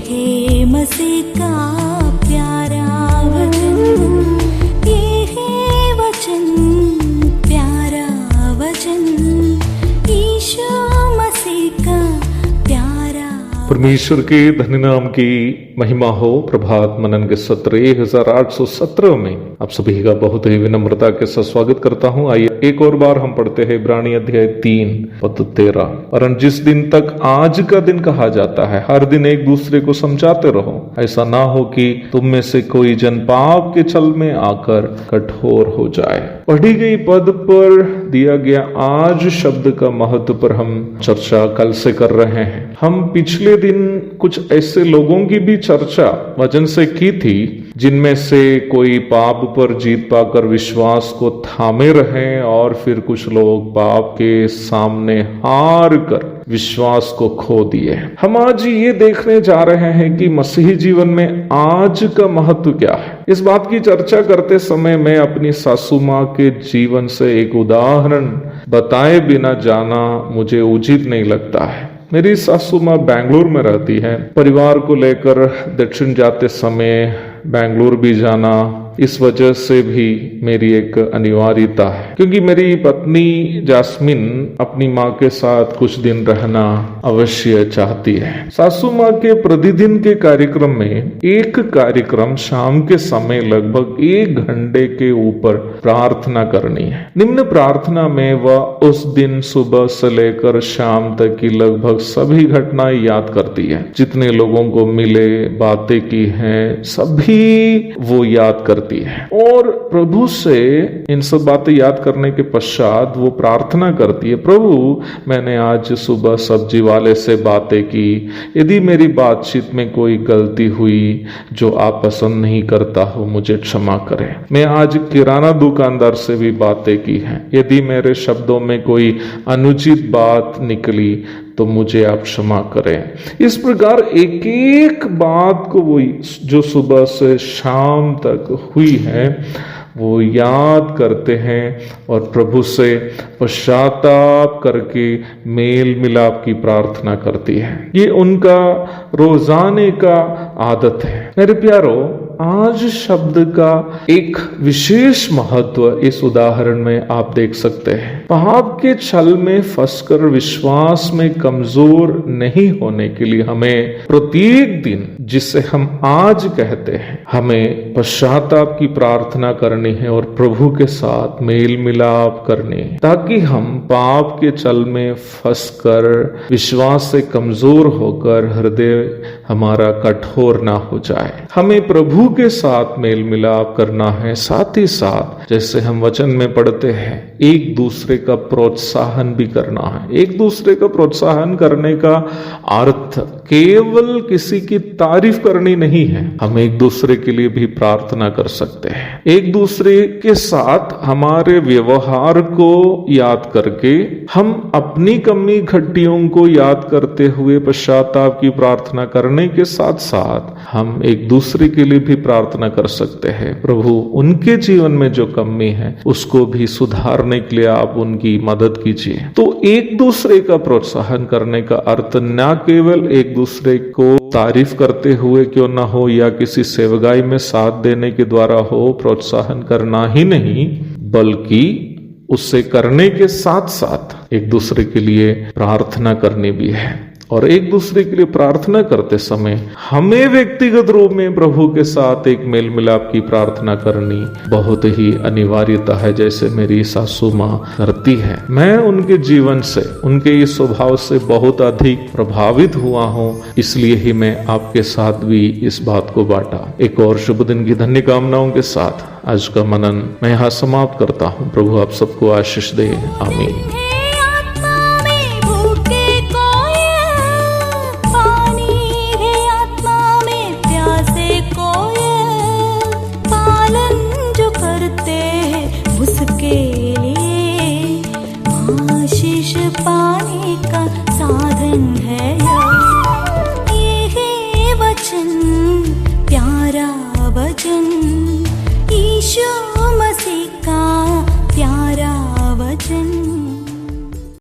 है मसीह का प्यारा वचन, ये है वचन, प्यारा वचन, यीशु मसीह का प्यारा। परमेश्वर के धन्य नाम की महिमा हो। प्रभात मनन के सत्र 1817 में आप सभी का बहुत ही विनम्रता के साथ स्वागत करता हूं। आइए एक और बार हम पढ़ते हैं इब्रानी अध्याय 3 पद 13। और जिस दिन तक आज का दिन कहा जाता है, हर दिन एक दूसरे को समझाते रहो, ऐसा ना हो कि तुम में से कोई जन पाप के छल में आकर कठोर हो जाए। पढ़ी गई पद पर दिया गया आज शब्द का महत्व पर हम चर्चा कल से कर रहे हैं। हम पिछले दिन कुछ ऐसे लोगों की भी चर्चा वचन से की थी जिनमें से कोई पाप पर जीत पाकर विश्वास को थामे रहे और फिर कुछ लोग पाप के सामने हार कर विश्वास को खो दिए। हम आज ये देखने जा रहे हैं कि मसीही जीवन में आज का महत्व क्या है। इस बात की चर्चा करते समय मैं अपनी सासू माँ के जीवन से एक उदाहरण बताए बिना जाना मुझे उचित नहीं लगता है। मेरी सासू माँ बेंगलुरु में रहती है। परिवार को लेकर दक्षिण जाते समय बेंगलुरु भी जाना इस वजह से भी मेरी एक अनिवार्यता है, क्योंकि मेरी पत्नी जास्मिन अपनी माँ के साथ कुछ दिन रहना अवश्य चाहती है। सासू माँ के प्रतिदिन के कार्यक्रम में एक कार्यक्रम शाम के समय लगभग 1 घंटे के ऊपर प्रार्थना करनी है। निम्न प्रार्थना में वह उस दिन सुबह से लेकर शाम तक की लगभग सभी घटनाएं याद करती है। जितने लोगों को मिले, बातें की हैं, सभी वो याद करती है। और प्रभु से इन सब बातें याद करने के पश्चात वो प्रार्थना करती है, प्रभु मैंने आज सुबह सब्जी वाले से बातें की, यदि मेरी बातचीत में कोई गलती हुई जो आप पसंद नहीं करता हो मुझे क्षमा करें। मैं आज किराना दुकानदार से भी बातें की हैं, यदि मेरे शब्दों में कोई अनुचित बात निकली तो मुझे आप क्षमा करें। इस प्रकार एक एक बात को वो जो सुबह से शाम तक हुई है वो याद करते हैं और प्रभु से पश्चाताप करके मेल मिलाप की प्रार्थना करती है। ये उनका रोजाने का आदत है। मेरे प्यारो, आज शब्द का एक विशेष महत्व इस उदाहरण में आप देख सकते हैं। पाप के छल में फंसकर विश्वास में कमजोर नहीं होने के लिए हमें प्रत्येक दिन, जिसे हम आज कहते हैं, हमें पश्चाताप की प्रार्थना करनी है और प्रभु के साथ मेल मिलाप करनी है, ताकि हम पाप के छल में फंसकर विश्वास से कमजोर होकर हृदय हमारा कठोर ना हो जाए। हमें प्रभु के साथ मेल मिलाप करना है। साथ ही साथ जैसे हम वचन में पढ़ते हैं, एक दूसरे का प्रोत्साहन भी करना है। एक दूसरे का प्रोत्साहन करने का अर्थ केवल किसी की तारीफ करनी नहीं है, हम एक दूसरे के लिए भी प्रार्थना कर सकते हैं। एक दूसरे के साथ हमारे व्यवहार को याद करके हम अपनी कमी घटियों को याद करते हुए पश्चाताप की प्रार्थना करने के साथ साथ हम एक दूसरे के लिए भी प्रार्थना कर सकते हैं, प्रभु उनके जीवन में जो कमी है उसको भी सुधारने के लिए आप उनकी मदद कीजिए। तो एक दूसरे का प्रोत्साहन करने का अर्थ न केवल एक दूसरे को तारीफ करते हुए क्यों ना हो या किसी सेवगाई में साथ देने के द्वारा हो प्रोत्साहन करना ही नहीं, बल्कि उससे करने के साथ साथ एक दूसरे के लिए प्रार्थना करनी भी है। और एक दूसरे के लिए प्रार्थना करते समय हमें व्यक्तिगत रूप में प्रभु के साथ एक मेल मिलाप की प्रार्थना करनी बहुत ही अनिवार्यता है, जैसे मेरी सासू माँ करती है। मैं उनके जीवन से, उनके इस स्वभाव से बहुत अधिक प्रभावित हुआ हूँ, इसलिए ही मैं आपके साथ भी इस बात को बांटा। एक और शुभ दिन की धन्य कामनाओं के साथ आज का मनन मैं यहाँ समाप्त करता हूँ। प्रभु आप सबको आशीष दे। आमीन।